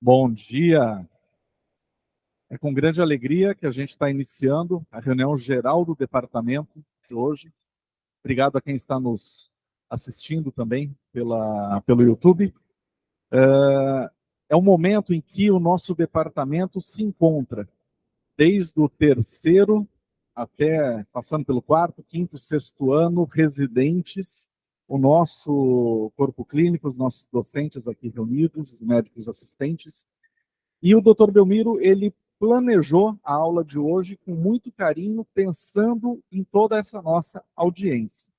Bom dia. É com grande alegria que a gente está iniciando a reunião geral do departamento de hoje. Obrigado a quem está nos assistindo também pelo YouTube. É um momento em que o nosso departamento se encontra, desde o terceiro até, passando pelo quarto, quinto, sexto ano, residentes, o nosso corpo clínico, os nossos docentes aqui reunidos, os médicos assistentes. E o Dr. Belmiro, ele planejou a aula de hoje com muito carinho, pensando em toda essa nossa audiência.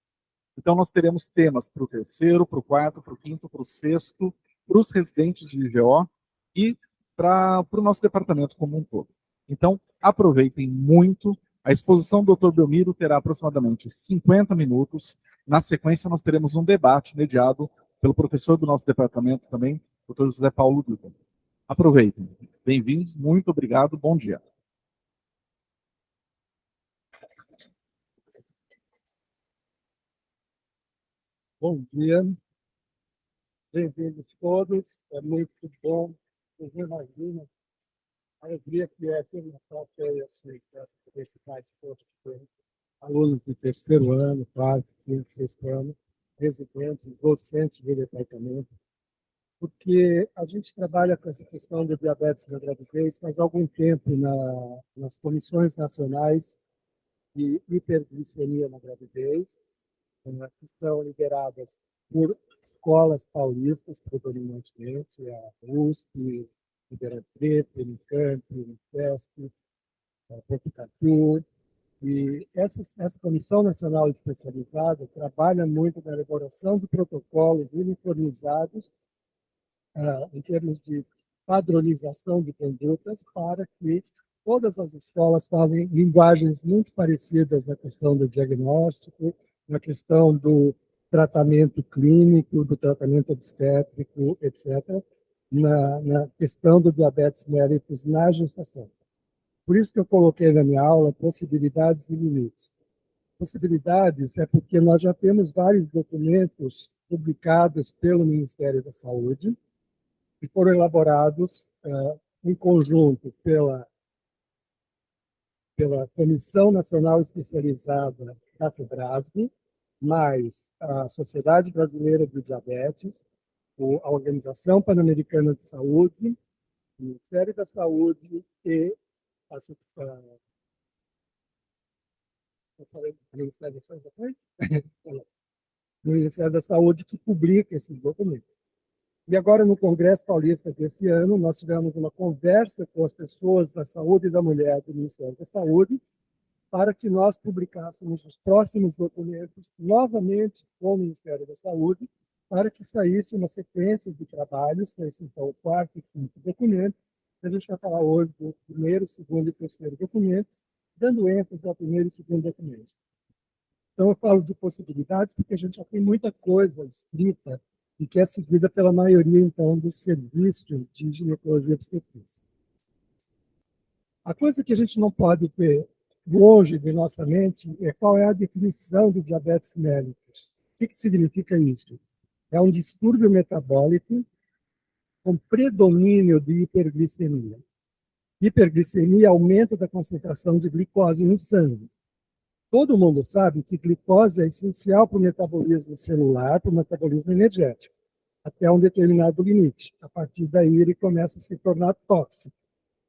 Então, nós teremos temas para o terceiro, para o quarto, para o quinto, para o sexto, para os residentes de IGO e para o nosso departamento como um todo. Então, aproveitem muito. A exposição do Dr. Belmiro terá aproximadamente 50 minutos. Na sequência, nós teremos um debate mediado pelo professor do nosso departamento também, Dr. José Paulo Dutra. Aproveitem. Bem-vindos, muito obrigado, bom dia. Bom dia, bem-vindos todos, é muito bom, vocês não imaginam a alegria que é ter uma plateia assim, essa diversidade toda que tem, alunos do terceiro ano, quarto, quinto, sexto ano, residentes, docentes do departamento, porque a gente trabalha com essa questão de diabetes na gravidez faz algum tempo nas comissões nacionais de hiperglicemia na gravidez, que são lideradas por escolas paulistas, predominantemente, a USP, Ribeirão Preto, Unicamp, Unifesp, a Botucatu. E essa Comissão Nacional Especializada trabalha muito na elaboração de protocolos uniformizados em termos de padronização de condutas para que todas as escolas falem linguagens muito parecidas na questão do diagnóstico, na questão do tratamento clínico, do tratamento obstétrico, etc., na questão do diabetes mellitus na gestação. Por isso que eu coloquei na minha aula possibilidades e limites. Possibilidades é porque nós já temos vários documentos publicados pelo Ministério da Saúde e foram elaborados em conjunto pela Comissão Nacional Especializada da FEBRASB, mais a Sociedade Brasileira de Diabetes, a Organização Pan-Americana de Saúde, o Ministério da Saúde e o Ministério da Saúde, o Ministério da Saúde que publica esses documentos. E agora, no Congresso Paulista desse ano, nós tivemos uma conversa com as pessoas da saúde e da mulher do Ministério da Saúde para que nós publicássemos os próximos documentos novamente com o Ministério da Saúde, para que saísse uma sequência de trabalhos, esse então o quarto e quinto documento. A gente vai falar hoje do primeiro, segundo e terceiro documento, dando ênfase ao primeiro e segundo documento. Então, eu falo de possibilidades porque a gente já tem muita coisa escrita e que é seguida pela maioria, então, dos serviços de ginecologia e obstetrícia. A coisa que a gente não pode ter longe de nossa mente é qual é a definição do diabetes mellitus. O que significa isso? É um distúrbio metabólico com predomínio de hiperglicemia. Hiperglicemia é aumento da concentração de glicose no sangue. Todo mundo sabe que glicose é essencial para o metabolismo celular, para o metabolismo energético, até um determinado limite. A partir daí, ele começa a se tornar tóxico.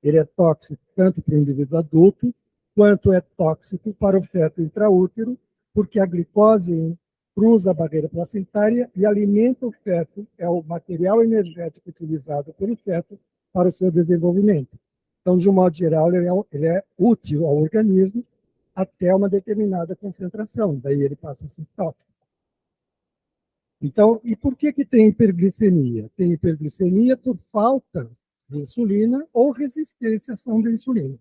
Ele é tóxico tanto para o indivíduo adulto, quanto é tóxico para o feto intraútero, porque a glicose cruza a barreira placentária e alimenta o feto, é o material energético utilizado pelo feto para o seu desenvolvimento. Então, de um modo geral, ele é útil ao organismo até uma determinada concentração, daí ele passa a ser tóxico. Então, e por que tem hiperglicemia? Tem hiperglicemia por falta de insulina ou resistência à ação da insulina.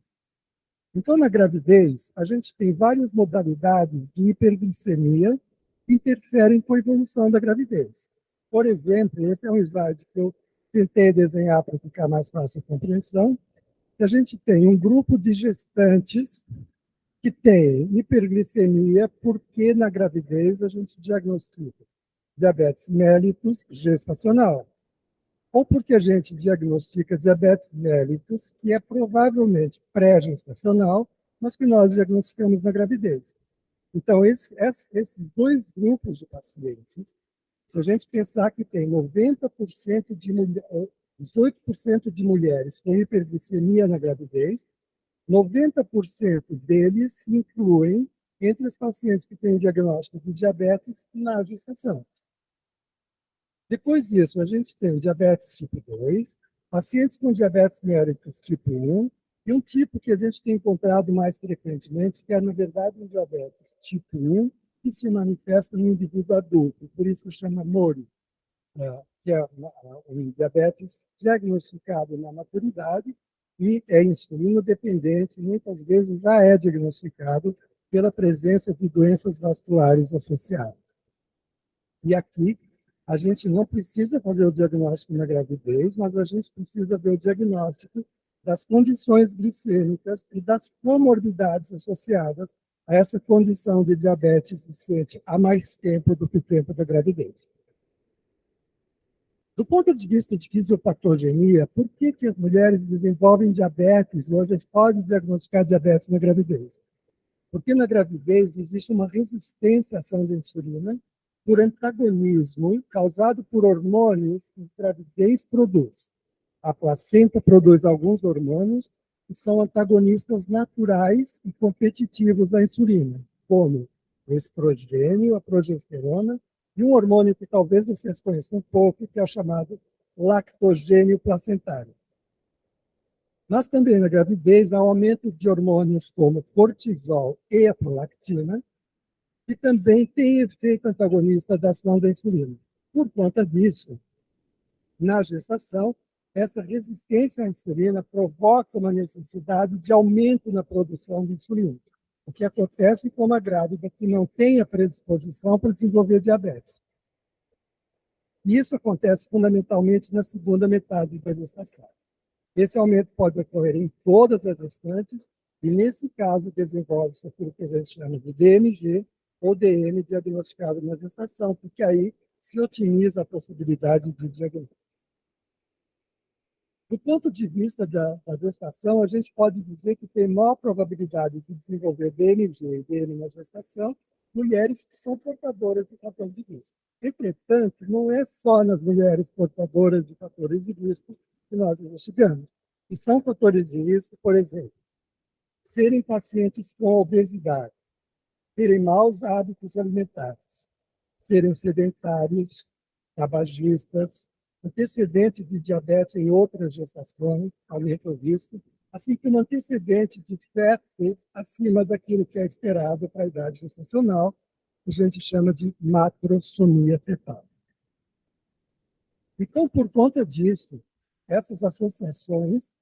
Então, na gravidez, a gente tem várias modalidades de hiperglicemia que interferem com a evolução da gravidez. Por exemplo, esse é um slide que eu tentei desenhar para ficar mais fácil a compreensão. A gente tem um grupo de gestantes que tem hiperglicemia porque na gravidez a gente diagnostica diabetes mellitus gestacional. ou porque a gente diagnostica diabetes mellitus, que é provavelmente pré-gestacional, mas que nós diagnosticamos na gravidez. Então, esses dois grupos de pacientes, se a gente pensar que tem 90% de mulheres, 18% de mulheres com hiperglicemia na gravidez, 90% deles se incluem entre os pacientes que têm diagnóstico de diabetes na gestação. Depois disso, a gente tem diabetes tipo 2, pacientes com diabetes mellitus tipo 1, e um tipo que a gente tem encontrado mais frequentemente, que é, na verdade, um diabetes tipo 1, que se manifesta no indivíduo adulto, por isso chama MORI, que é um diabetes diagnosticado na maturidade e é insulino dependente, muitas vezes já é diagnosticado pela presença de doenças vasculares associadas. E aqui, a gente não precisa fazer o diagnóstico na gravidez, mas a gente precisa ver o diagnóstico das condições glicêmicas e das comorbidades associadas a essa condição de diabetes gestante há mais tempo do que o tempo da gravidez. Do ponto de vista de fisiopatogenia, por que as mulheres desenvolvem diabetes e hoje a gente pode diagnosticar diabetes na gravidez? Porque na gravidez existe uma resistência à ação da insulina por antagonismo causado por hormônios que a gravidez produz. A placenta produz alguns hormônios que são antagonistas naturais e competitivos da insulina, como o estrogênio, a progesterona, e um hormônio que talvez vocês conheçam um pouco, que é o chamado lactogênio placentário. Mas também na gravidez há um aumento de hormônios como cortisol e a prolactina, que também tem efeito antagonista da ação da insulina. Por conta disso, na gestação, essa resistência à insulina provoca uma necessidade de aumento na produção de insulina, o que acontece com uma grávida que não tem a predisposição para desenvolver diabetes. E isso acontece fundamentalmente na segunda metade da gestação. Esse aumento pode ocorrer em todas as gestantes, e nesse caso desenvolve-se aquilo que a gente chama de DMG, ou DM diagnosticado na gestação, porque aí se otimiza a possibilidade de diagnóstico. Do ponto de vista da gestação, a gente pode dizer que tem maior probabilidade de desenvolver DMG e DM na gestação mulheres que são portadoras de fatores de risco. Entretanto, não é só nas mulheres portadoras de fatores de risco que nós investigamos. E são fatores de risco, por exemplo, serem pacientes com obesidade, terem maus hábitos alimentares, serem sedentários, tabagistas, antecedente de diabetes em outras gestações, aumenta o risco, assim como antecedente de feto acima daquilo que é esperado para a idade gestacional, que a gente chama de macrosomia fetal. Então, por conta disso, essas associações,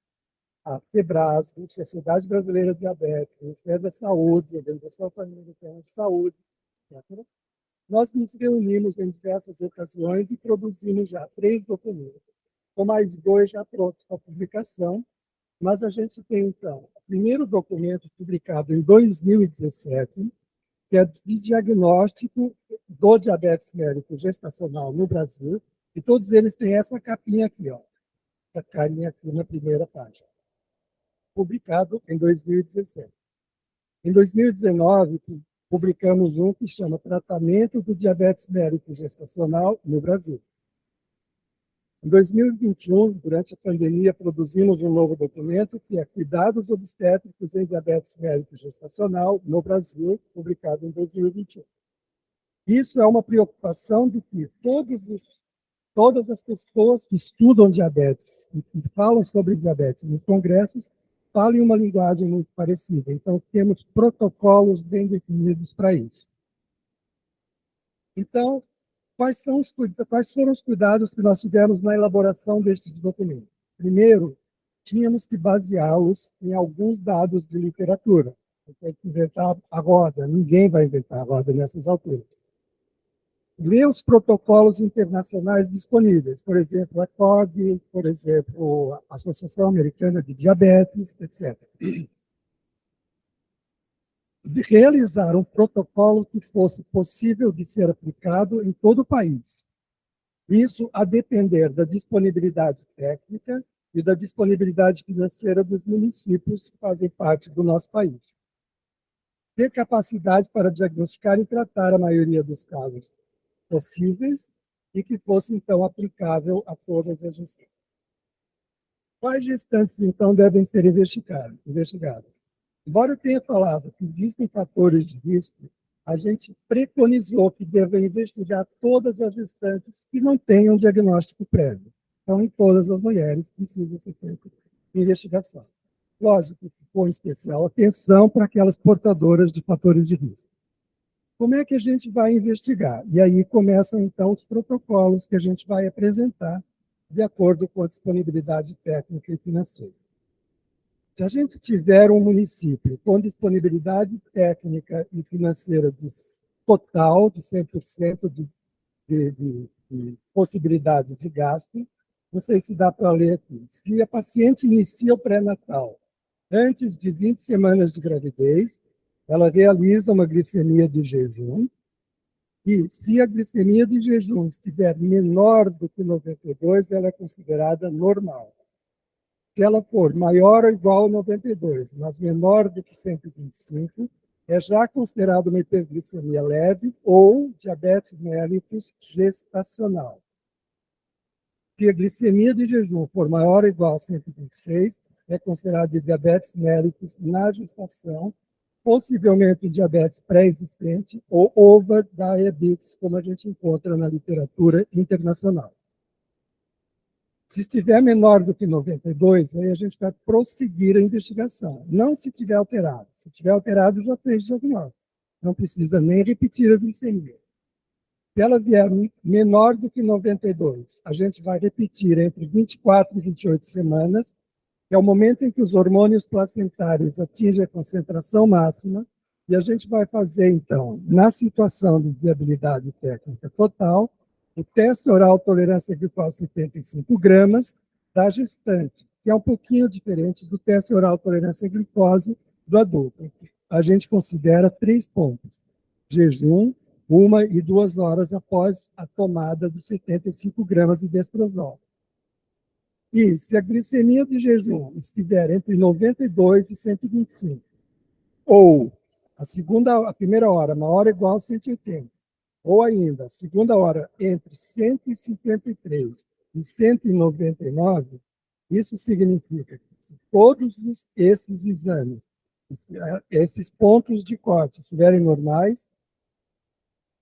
a FEBRASD, Sociedade Brasileira de Diabetes, Ministério da Saúde, Organização Pan-Americana de Saúde, etc., nós nos reunimos em diversas ocasiões e produzimos já 3 documentos, com mais 2 já prontos para publicação, mas a gente tem, então, o primeiro documento publicado em 2017, que é de diagnóstico do diabetes mellitus gestacional no Brasil, e todos eles têm essa capinha aqui, ó, a carinha aqui na primeira página, publicado em 2017. Em 2019, publicamos um que chama Tratamento do Diabetes Mellitus Gestacional no Brasil. Em 2021, durante a pandemia, produzimos um novo documento, que é Cuidados Obstétricos em Diabetes Mellitus Gestacional no Brasil, publicado em 2021. Isso é uma preocupação de que todas as pessoas que estudam diabetes e que falam sobre diabetes nos congressos falem uma linguagem muito parecida. Então, temos protocolos bem definidos para isso. Então, quais foram os cuidados que nós tivemos na elaboração desses documentos? Primeiro, tínhamos que baseá-los em alguns dados de literatura. Tem que inventar a roda, ninguém vai inventar a roda nessas alturas. Ler os protocolos internacionais disponíveis, por exemplo, a COG, por exemplo, a Associação Americana de Diabetes, etc. De realizar um protocolo que fosse possível de ser aplicado em todo o país. Isso a depender da disponibilidade técnica e da disponibilidade financeira dos municípios que fazem parte do nosso país. Ter capacidade para diagnosticar e tratar a maioria dos casos possíveis e que fosse, então, aplicável a todas as gestantes. Quais gestantes, então, devem ser investigadas? Embora eu tenha falado que existem fatores de risco, a gente preconizou que deva investigar todas as gestantes que não tenham diagnóstico prévio. Então, em todas as mulheres precisa ser feita investigação. Lógico que com especial atenção para aquelas portadoras de fatores de risco. Como é que a gente vai investigar? E aí começam, então, os protocolos que a gente vai apresentar de acordo com a disponibilidade técnica e financeira. Se a gente tiver um município com disponibilidade técnica e financeira total, de 100% de possibilidade de gasto, não sei se dá para ler aqui. Se a paciente inicia o pré-natal antes de 20 semanas de gravidez, ela realiza uma glicemia de jejum, e se a glicemia de jejum estiver menor do que 92, ela é considerada normal. Se ela for maior ou igual a 92, mas menor do que 125, é já considerada uma hiperglicemia leve ou diabetes mellitus gestacional. Se a glicemia de jejum for maior ou igual a 126, é considerada diabetes mellitus na gestação, possivelmente diabetes pré-existente ou over diabetes, como a gente encontra na literatura internacional. Se estiver menor do que 92, aí a gente vai prosseguir a investigação. Não se tiver alterado. Se tiver alterado, já fez diagnóstico. Não precisa nem repetir a glicemia. Se ela vier menor do que 92, a gente vai repetir entre 24 e 28 semanas, que é o momento em que os hormônios placentários atingem a concentração máxima, e a gente vai fazer, então, na situação de viabilidade técnica total, o teste oral tolerância à glicose 75 gramas da gestante, que é um pouquinho diferente do teste oral tolerância à glicose do adulto. A gente considera 3 pontos: jejum, 1 e 2 horas após a tomada de 75 gramas de destrozol. E se a glicemia de jejum estiver entre 92 e 125, ou a primeira hora maior ou igual a 180, ou ainda a segunda hora entre 153 e 199, isso significa que se todos esses exames, esses pontos de corte estiverem normais,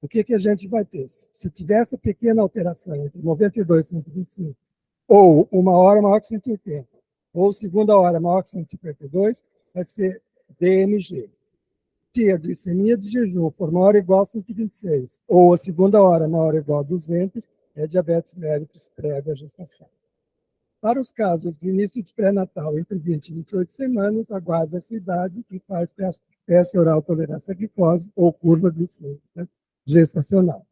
o que a gente vai ter? Se tiver essa pequena alteração entre 92 e 125, ou uma hora maior que 180, ou segunda hora maior que 152, vai ser DMG. Se a glicemia de jejum for maior ou igual a 126, ou a segunda hora maior ou igual a 200, é diabetes mellitus prévia à gestação. Para os casos de início de pré-natal entre 20 e 28 semanas, aguarda essa idade e faz teste oral tolerância à glicose ou curva glicêmica gestacional.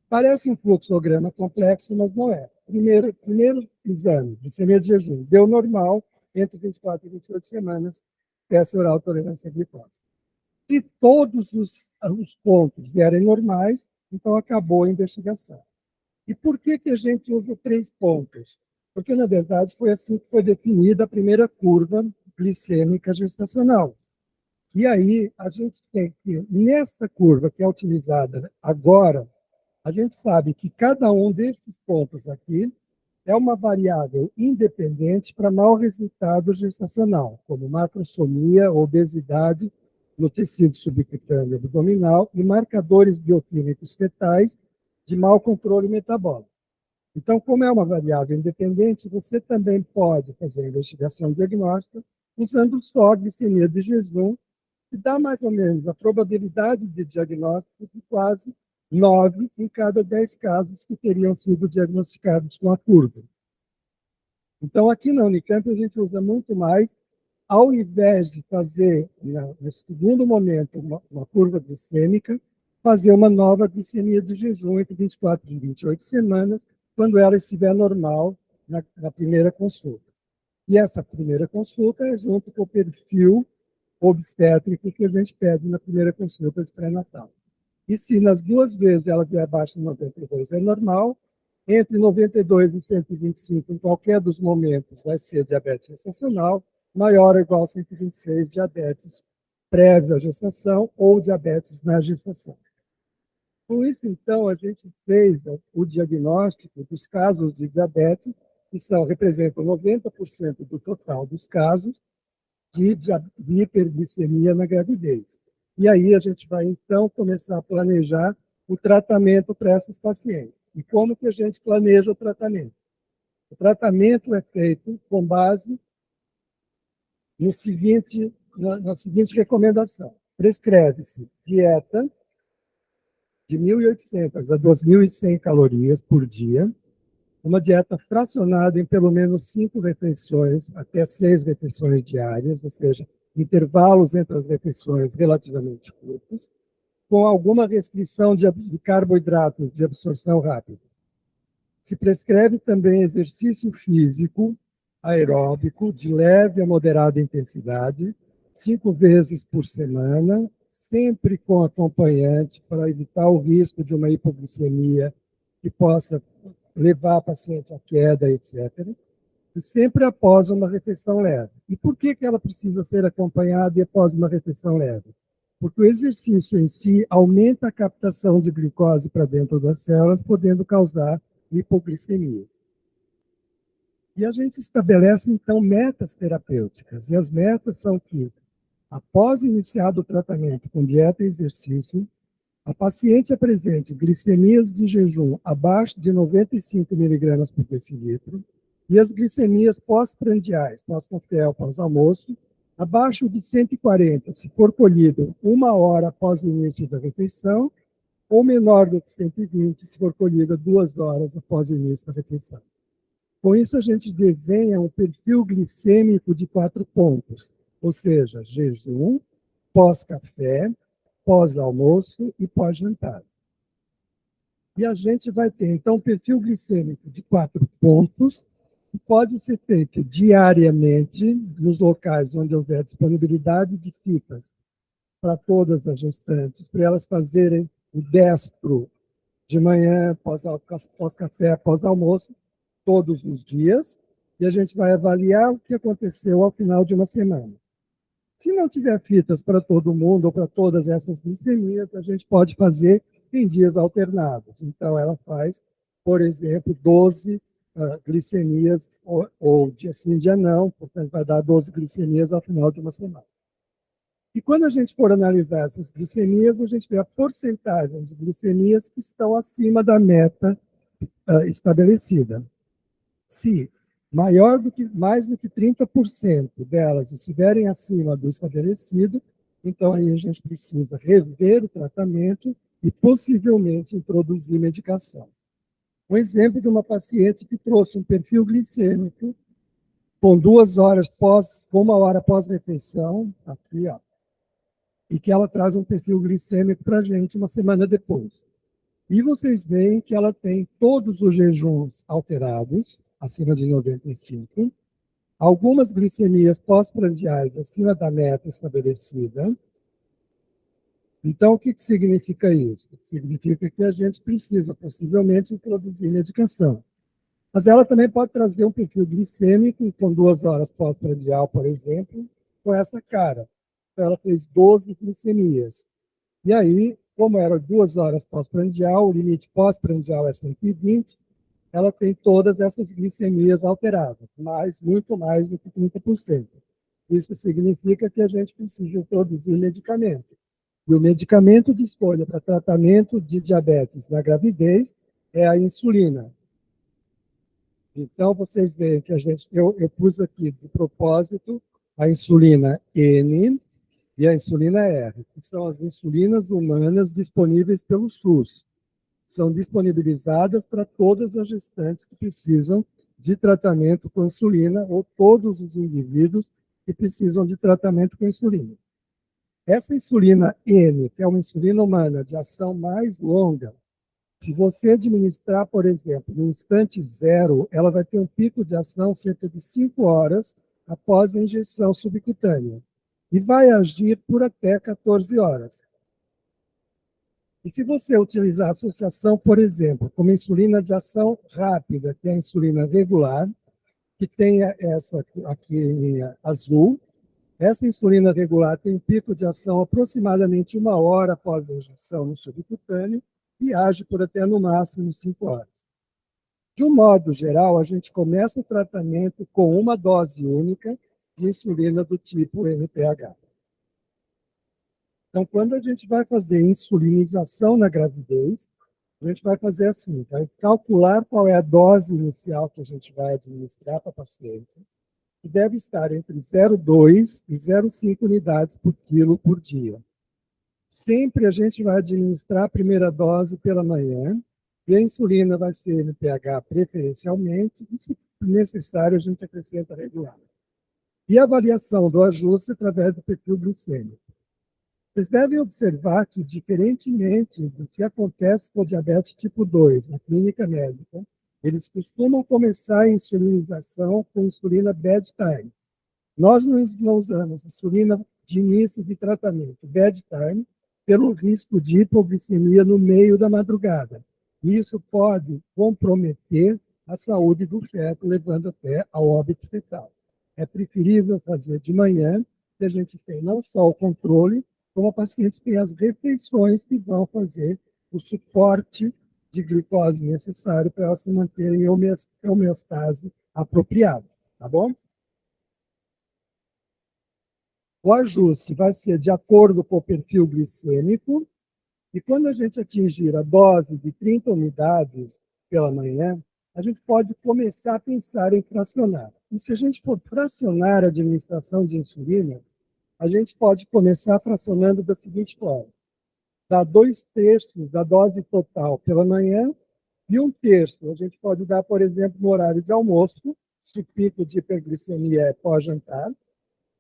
Parece um fluxograma complexo, mas não é. Primeiro exame, glicemia de jejum, deu normal, entre 24 e 28 semanas, teste oral tolerância à glicose. Se todos os pontos vierem normais, então acabou a investigação. E por que a gente usa 3 pontos? Porque, na verdade, foi assim que foi definida a primeira curva glicêmica gestacional. E aí, a gente tem que, nessa curva que é utilizada agora, a gente sabe que cada um desses pontos aqui é uma variável independente para mau resultado gestacional, como macrosomia, obesidade no tecido subcutâneo abdominal e marcadores bioquímicos fetais de mau controle metabólico. Então, como é uma variável independente, você também pode fazer a investigação diagnóstica usando só a glicemia de jejum, que dá mais ou menos a probabilidade de diagnóstico de quase 9 em cada 10 casos que teriam sido diagnosticados com a curva. Então, aqui na Unicamp, a gente usa muito mais, ao invés de fazer, no segundo momento, uma curva glicêmica, fazer uma nova glicemia de jejum entre 24 e 28 semanas, quando ela estiver normal na primeira consulta. E essa primeira consulta é junto com o perfil obstétrico que a gente pede na primeira consulta de pré-natal. E se nas 2 vezes ela vier abaixo de 92 é normal, Entre 92 e 125, em qualquer dos momentos, vai ser diabetes gestacional, maior ou igual a 126, diabetes prévio à gestação ou diabetes na gestação. Com isso, então, a gente fez o diagnóstico dos casos de diabetes, que representam 90% do total dos casos de hiperglicemia na gravidez. E aí a gente vai, então, começar a planejar o tratamento para essas pacientes. E como que a gente planeja o tratamento? O tratamento é feito com base na seguinte recomendação. Prescreve-se dieta de 1.800 a 2.100 calorias por dia, uma dieta fracionada em pelo menos 5 refeições, até 6 refeições diárias, ou seja, intervalos entre as refeições relativamente curtos, com alguma restrição de carboidratos de absorção rápida. Se prescreve também exercício físico aeróbico de leve a moderada intensidade, 5 vezes por semana, sempre com acompanhante para evitar o risco de uma hipoglicemia que possa levar a paciente à queda, etc. E sempre após uma refeição leve. E por que ela precisa ser acompanhada após uma refeição leve? Porque o exercício em si aumenta a captação de glicose para dentro das células, podendo causar hipoglicemia. E a gente estabelece, então, metas terapêuticas. E as metas são que, após iniciado o tratamento com dieta e exercício, a paciente apresente glicemias de jejum abaixo de 95 miligramas por decilitro e as glicemias pós-prandiais, pós-café ou pós-almoço, abaixo de 140, se for colhido 1 hora após o início da refeição, ou menor do que 120, se for colhida 2 horas após o início da refeição. Com isso, a gente desenha um perfil glicêmico de 4 pontos, ou seja, jejum, pós-café, pós-almoço e pós-jantar. E a gente vai ter, então, um perfil glicêmico de 4 pontos, que pode ser feito diariamente nos locais onde houver disponibilidade de fitas para todas as gestantes, para elas fazerem o destro de manhã, pós-café, pós-almoço, todos os dias, e a gente vai avaliar o que aconteceu ao final de uma semana. Se não tiver fitas para todo mundo ou para todas essas glicemias, a gente pode fazer em dias alternados. Então, ela faz, por exemplo, 12 glicemias, ou dia sim, dia não, portanto, vai dar 12 glicemias ao final de uma semana. E quando a gente for analisar essas glicemias, a gente vê a porcentagem de glicemias que estão acima da meta estabelecida. Se mais do que 30% delas estiverem acima do estabelecido, então aí a gente precisa rever o tratamento e possivelmente introduzir medicação. Um exemplo de uma paciente que trouxe um perfil glicêmico com 2 horas com 1 hora pós-refeição, aqui, ó, e que ela traz um perfil glicêmico para a gente uma semana depois. E vocês veem que ela tem todos os jejuns alterados, acima de 95, algumas glicemias pós-prandiais acima da meta estabelecida. Então, o que significa isso? Significa que a gente precisa, possivelmente, introduzir medicação. Mas ela também pode trazer um perfil glicêmico com 2 horas pós-prandial, por exemplo, com essa cara. Então, ela fez 12 glicemias. E aí, como era 2 horas pós-prandial, o limite pós-prandial é 120, ela tem todas essas glicemias alteradas, muito mais do que 30%. Isso significa que a gente precisa introduzir medicamento. E o medicamento de escolha para tratamento de diabetes na gravidez é a insulina. Então, vocês veem que eu pus aqui, de propósito, a insulina N e a insulina R, que são as insulinas humanas disponíveis pelo SUS. São disponibilizadas para todas as gestantes que precisam de tratamento com insulina ou todos os indivíduos que precisam de tratamento com insulina. Essa insulina N, que é uma insulina humana de ação mais longa, se você administrar, por exemplo, no instante zero, ela vai ter um pico de ação cerca de 5 horas após a injeção subcutânea e vai agir por até 14 horas. E se você utilizar a associação, por exemplo, como insulina de ação rápida, que é a insulina regular, que tem essa aqui em azul, essa insulina regular tem um pico de ação aproximadamente 1 hora após a injeção no subcutâneo e age por até no máximo 5 horas. De um modo geral, a gente começa o tratamento com uma dose única de insulina do tipo NPH. Então, quando a gente vai fazer insulinização na gravidez, a gente vai fazer assim, vai calcular qual é a dose inicial que a gente vai administrar para a paciente, que deve estar entre 0,2 e 0,5 unidades por quilo por dia. Sempre a gente vai administrar a primeira dose pela manhã, e a insulina vai ser NPH preferencialmente, e se necessário a gente acrescenta regular. E a avaliação do ajuste através do perfil glicêmico. Vocês devem observar que, diferentemente do que acontece com o diabetes tipo 2 na clínica médica, eles costumam começar a insulinização com insulina bedtime. Nós não usamos insulina de início de tratamento, bedtime, pelo risco de hipoglicemia no meio da madrugada. E isso pode comprometer a saúde do feto, levando até ao óbito fetal. É preferível fazer de manhã, que a gente tem não só o controle, como a paciente tem as refeições que vão fazer o suporte de glicose necessário para ela se manter em homeostase apropriada, tá bom? O ajuste vai ser de acordo com o perfil glicêmico, e quando a gente atingir a dose de 30 unidades pela manhã, a gente pode começar a pensar em fracionar. E se a gente for fracionar a administração de insulina, a gente pode começar fracionando da seguinte forma: dá 2/3 da dose total pela manhã e 1/3 a gente pode dar, por exemplo, no horário de almoço, se o pico de hiperglicemia é pós-jantar,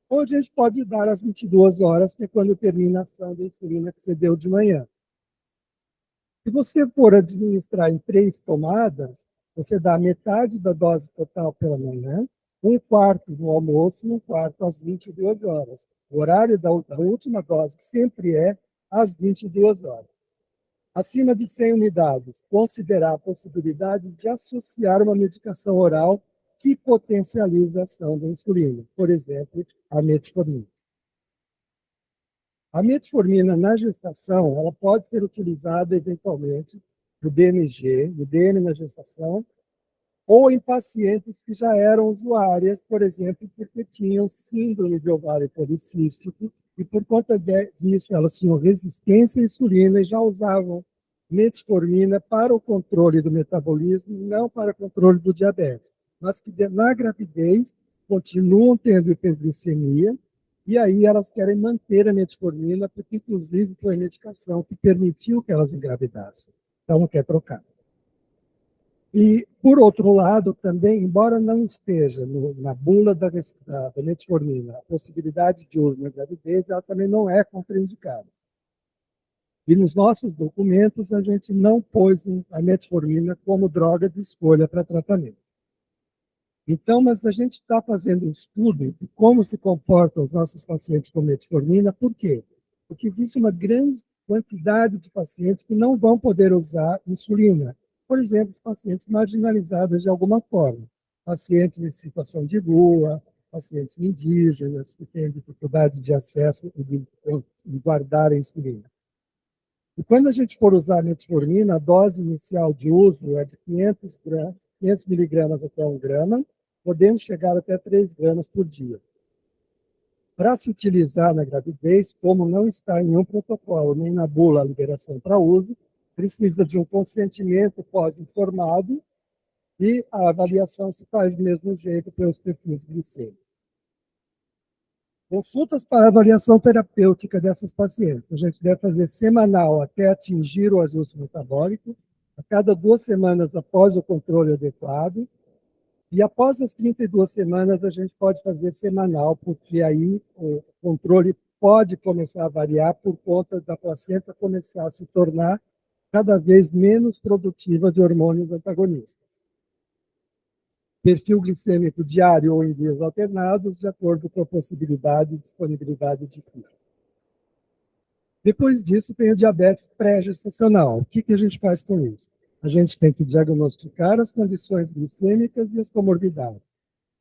ou a gente pode dar às 22 horas, que é quando termina a ação da insulina que você deu de manhã. Se você for administrar em 3 tomadas, você dá metade da dose total pela manhã, 1/4 no almoço e 1/4 às 22 horas. O horário da última dose sempre é às 22 horas. Acima de 100 unidades, considerar a possibilidade de associar uma medicação oral que potencializa a ação da insulina, por exemplo, a metformina. A metformina na gestação, ela pode ser utilizada eventualmente no DMG, no DM na gestação, ou em pacientes que já eram usuárias, por exemplo, porque tinham síndrome de ovário policístico, e por conta disso elas tinham resistência à insulina e já usavam metformina para o controle do metabolismo, não para o controle do diabetes, mas que na gravidez continuam tendo hiperglicemia, e aí elas querem manter a metformina, porque inclusive foi a medicação que permitiu que elas engravidassem. Então não quer trocar. E, por outro lado, também, embora não esteja na bula da metformina a possibilidade de uso na gravidez, ela também não é contraindicada. E nos nossos documentos, a gente não pôs a metformina como droga de escolha para tratamento. Então, mas a gente está fazendo um estudo de como se comportam os nossos pacientes com metformina. Por quê? Porque existe uma grande quantidade de pacientes que não vão poder usar insulina. Por exemplo, pacientes marginalizados de alguma forma, pacientes em situação de rua, pacientes indígenas que têm dificuldade de acesso e de guardar a insulina. E quando a gente for usar a metformina, a dose inicial de uso é de 500 miligramas até 1 grama, podendo chegar até 3 gramas por dia. Para se utilizar na gravidez, como não está em um protocolo nem na bula a liberação para uso, precisa de um consentimento pós-informado e a avaliação se faz do mesmo jeito pelos perfis glicêmicos. Consultas para avaliação terapêutica dessas pacientes. A gente deve fazer semanal até atingir o ajuste metabólico, a cada 2 semanas após o controle adequado, e após as 32 semanas a gente pode fazer semanal, porque aí o controle pode começar a variar por conta da placenta começar a se tornar cada vez menos produtiva de hormônios antagonistas. Perfil glicêmico diário ou em dias alternados, de acordo com a possibilidade e disponibilidade de fibra. Depois disso, tem o diabetes pré-gestacional. O que a gente faz com isso? A gente tem que diagnosticar as condições glicêmicas e as comorbidades,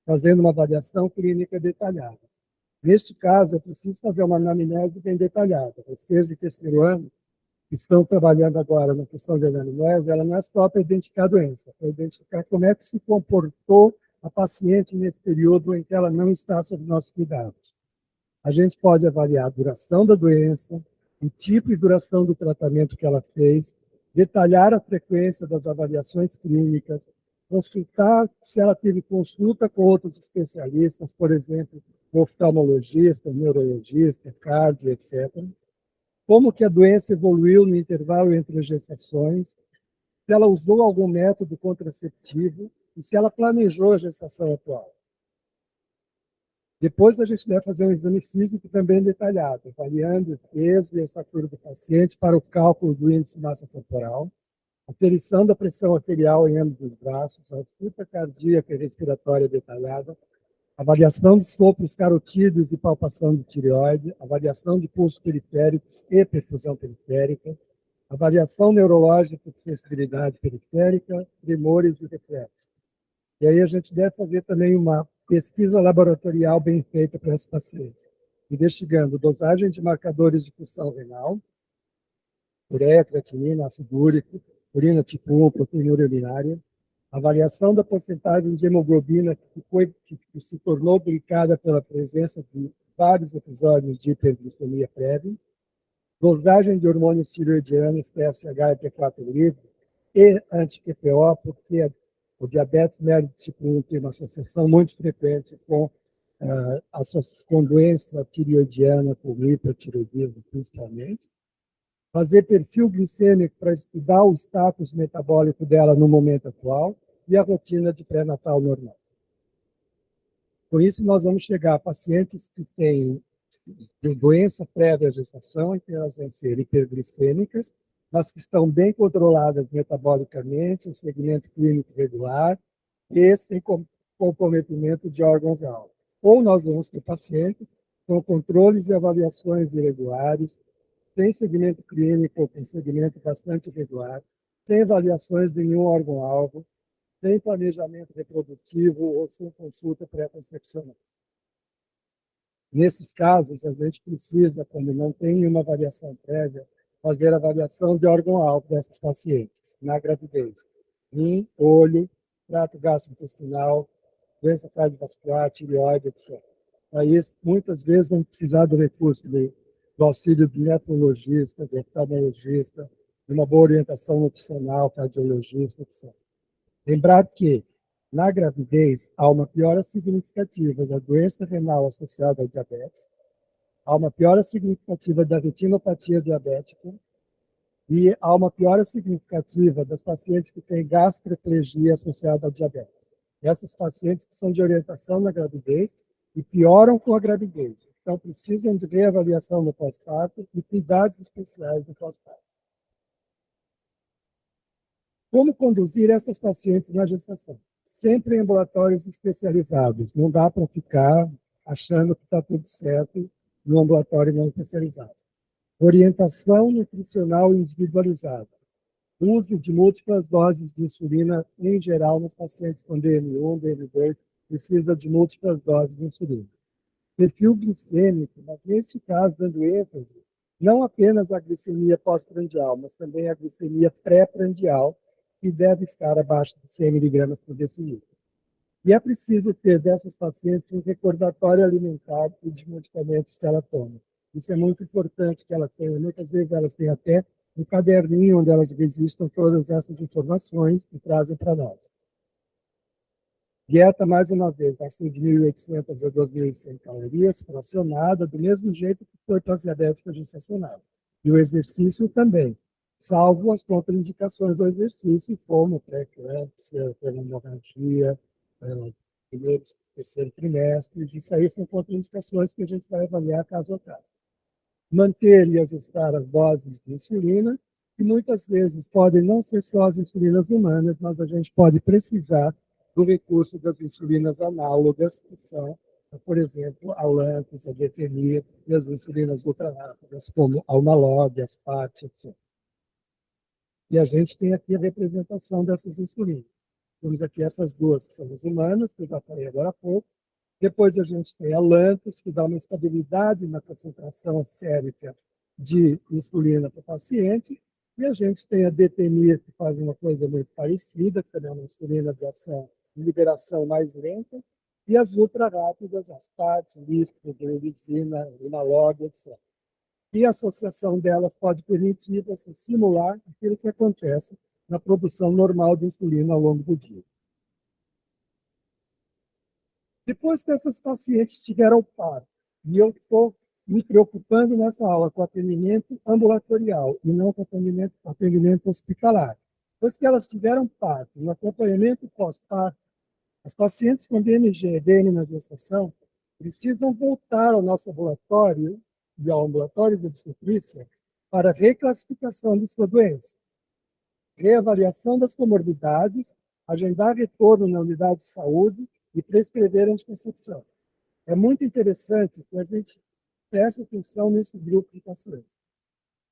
fazendo uma avaliação clínica detalhada. Neste caso, é preciso fazer uma anamnese bem detalhada. Vocês de terceiro ano, que estão trabalhando agora na questão da anamnese, ela não é só para identificar a doença, é para identificar como é que se comportou a paciente nesse período em que ela não está sob nosso cuidado. A gente pode avaliar a duração da doença, o tipo e duração do tratamento que ela fez, detalhar a frequência das avaliações clínicas, consultar se ela teve consulta com outros especialistas, por exemplo, oftalmologista, neurologista, cardio, etc. Como que a doença evoluiu no intervalo entre as gestações, se ela usou algum método contraceptivo e se ela planejou a gestação atual. Depois a gente deve fazer um exame físico também detalhado, avaliando o peso e a estatura do paciente para o cálculo do índice de massa corporal, aferição da pressão arterial em ambos os braços, a escuta cardíaca e respiratória detalhada, avaliação de sopros carotídeos e palpação de tireoide, avaliação de pulsos periféricos e perfusão periférica, avaliação neurológica de sensibilidade periférica, tremores e reflexos. E aí a gente deve fazer também uma pesquisa laboratorial bem feita para esse paciente, investigando dosagem de marcadores de função renal, ureia, creatinina, ácido úrico, urina tipo 1, proteinúria urinária, avaliação da porcentagem de hemoglobina que se tornou duplicada pela presença de vários episódios de hiperglicemia prévia, dosagem de hormônios tireoidianos, TSH e T4 livre, e anti-TPO, porque o diabetes mellitus tipo 1 tem uma associação muito frequente com doença tireoidiana, com hipertireoidismo principalmente. Fazer perfil glicêmico para estudar o status metabólico dela no momento atual e a rotina de pré-natal normal. Com isso, nós vamos chegar a pacientes que têm doença prévia à gestação, que elas vão ser hiperglicêmicas, mas que estão bem controladas metabolicamente, em segmento clínico regular e sem comprometimento de órgãos-alvo. Ou nós vamos ter pacientes com controles e avaliações irregulares, sem segmento clínico ou com segmento bastante irregular, sem avaliações de nenhum órgão-alvo, sem planejamento reprodutivo ou sem consulta pré-concepcional. Nesses casos, a gente precisa, quando não tem nenhuma avaliação prévia, fazer a avaliação de órgão-alvo dessas pacientes, na gravidez. Rim, olho, trato gastrointestinal, doença cardiovascular, tireoide, etc. Aí, muitas vezes, vão precisar do recurso do auxílio do nefrologista, do oftalmologista, de uma boa orientação nutricional, cardiologista, etc. Lembrar que, na gravidez, há uma piora significativa da doença renal associada ao diabetes, há uma piora significativa da retinopatia diabética e há uma piora significativa das pacientes que têm gastroplegia associada ao diabetes. Essas pacientes são de orientação na gravidez e pioram com a gravidez. Então, precisam de reavaliação no pós-parto e cuidados especiais no pós-parto. Como conduzir essas pacientes na gestação? Sempre em ambulatórios especializados. Não dá para ficar achando que está tudo certo no ambulatório não especializado. Orientação nutricional individualizada. Uso de múltiplas doses de insulina, em geral, nos pacientes com DM1, DM2, precisa de múltiplas doses de insulina. Perfil glicêmico, mas nesse caso, dando ênfase, não apenas a glicemia pós-prandial, mas também a glicemia pré-prandial, que deve estar abaixo de 100 mg por decilitro. E é preciso ter dessas pacientes um recordatório alimentar e de medicamentos que ela toma. Isso é muito importante que ela tenha. Muitas vezes elas têm até um caderninho onde elas registram todas essas informações e trazem para nós. Dieta, mais uma vez, vai ser de 1.800 a 2.100 calorias, fracionada, do mesmo jeito que foi para as diabéticas gestacionais. E o exercício também, salvo as contraindicações do exercício, como pré-eclâmpsia, hemorragia, primeiro e terceiro trimestre. Isso aí são contraindicações que a gente vai avaliar caso a caso. Manter e ajustar as doses de insulina, que muitas vezes podem não ser só as insulinas humanas, mas a gente pode precisar do recurso das insulinas análogas, que são por exemplo, a Lantus, a Detemir e as insulinas ultrarápidas, como a Almalog, Aspart, etc. E a gente tem aqui a representação dessas insulinas. Temos aqui essas duas, que são as humanas, que eu já falei agora há pouco. Depois a gente tem a Lantus, que dá uma estabilidade na concentração sérica de insulina para o paciente. E a gente tem a Detemir, que faz uma coisa muito parecida, que também é uma insulina de ação de liberação mais lenta. E as ultra-rápidas, as Aspart, Lispro, Glivizina, Imalog, etc. E a associação delas pode permitir você simular aquilo que acontece na produção normal de insulina ao longo do dia. Depois que essas pacientes tiveram parto, e eu estou me preocupando nessa aula com atendimento ambulatorial e não com atendimento hospitalar. Depois que elas tiveram parto, no acompanhamento pós-parto, as pacientes com DMG, DM na gestação, precisam voltar ao nosso ambulatório e ao ambulatório de obstetrícia para reclassificação de sua doença, reavaliação das comorbidades, agendar retorno na unidade de saúde e prescrever anticoncepção. É muito interessante que a gente preste atenção nesse grupo de pacientes.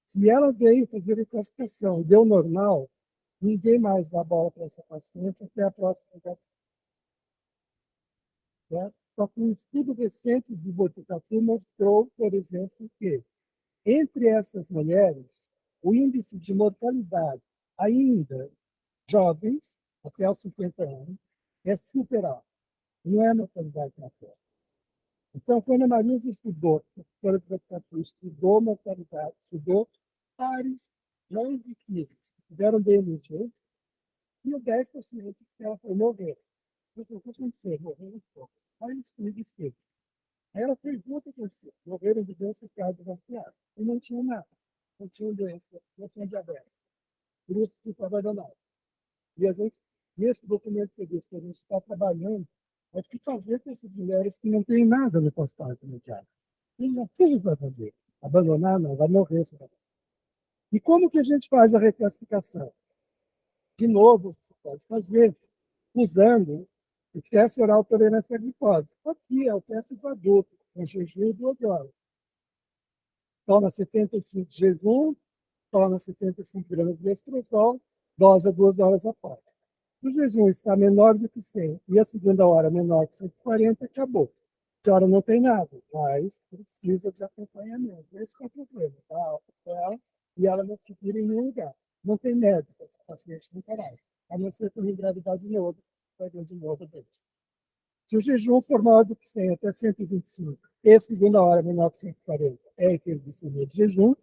Se ela veio fazer a classificação e deu normal, ninguém mais dá bola para essa paciente até a próxima gravidez. Só que um estudo recente de Botucatu mostrou, por exemplo, que entre essas mulheres, o índice de mortalidade ainda jovens, até os 50 anos, é super alto. Não é mortalidade materna. Então, quando a Marisa estudou, a professora de Botucatu estudou mortalidade, estudou pares não indivíduos que tiveram DMG, e o 10 pacientes que ela foi morrer. O que aconteceu? Morreram pouco. Aí estudo esteve. Aí ela pergunta o que aconteceu. Morreram de doença cardiovascular. E não tinha nada. Não tinha doença, não tinha diabetes. Por isso que foi abandonado. E a gente, nesse documento que eu disse que a gente está trabalhando, é o que fazer com essas mulheres que não têm nada no pós-parto imediato. E não tem o que vai fazer. Abandonar, não, vai morrer. E como que a gente faz a reclassificação? De novo, você pode fazer usando o teste oral tolerância à glicose. Aqui é o teste do adulto, com jejum de 2 horas. Toma 75 de jejum, toma 75 gramas de estrosol, dosa 2 horas após. Se o jejum está menor do que 100 e a segunda hora menor que 140, acabou. A hora não tem nada, mas precisa de acompanhamento. Esse é o problema. Tá? E ela não se vira em nenhum lugar. Não tem médico, esse paciente não caralho. A não ser por engravidar de novo, vai ver de novo deles. Se o jejum for maior do que 100 até 125 e segunda hora menor que 140, é hiperglicemia de jejum.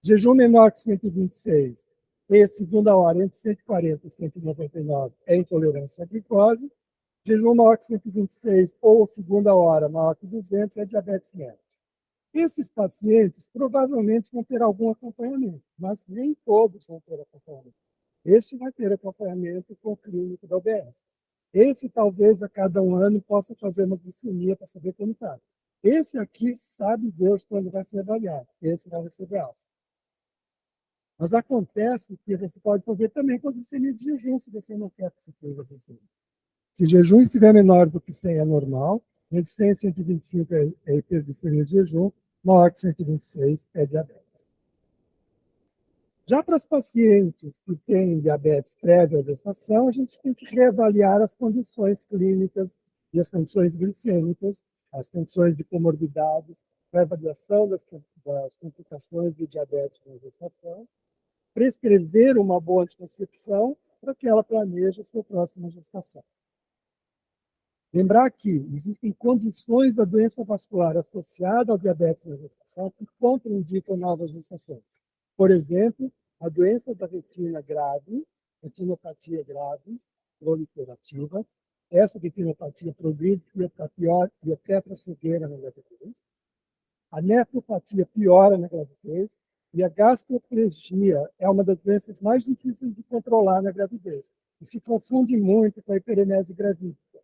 Jejum menor que 126 e segunda hora entre 140 e 199 é intolerância à glicose. Jejum maior que 126 ou segunda hora maior que 200 é diabetes mellitus. Esses pacientes provavelmente vão ter algum acompanhamento, mas nem todos vão ter acompanhamento. Esse vai ter acompanhamento com o clínico da OBS. Esse, talvez, a cada 1 ano, possa fazer uma glicemia para saber como está. Esse aqui, sabe Deus quando vai ser avaliado. Esse vai receber alta. Mas acontece que você pode fazer também com a glicemia de jejum, se você não quer que você tenha glicemia. Se o jejum estiver menor do que 100 é normal, entre 100 e 125 é hiperglicemia de jejum, maior que 126 é diabetes. Já para os pacientes que têm diabetes prévia à gestação, a gente tem que reavaliar as condições clínicas e as condições glicêmicas, as condições de comorbidades, a avaliação das complicações de diabetes na gestação, prescrever uma boa anticoncepção para que ela planeje a sua próxima gestação. Lembrar que existem condições da doença vascular associada ao diabetes na gestação que contraindicam novas gestações. Por exemplo, a doença da retina grave, retinopatia grave, proliferativa. Essa retinopatia progride para pior e até para cegueira na gravidez. A nefropatia piora na gravidez. E a gastroplegia é uma das doenças mais difíceis de controlar na gravidez. E se confunde muito com a hiperemese gravídica.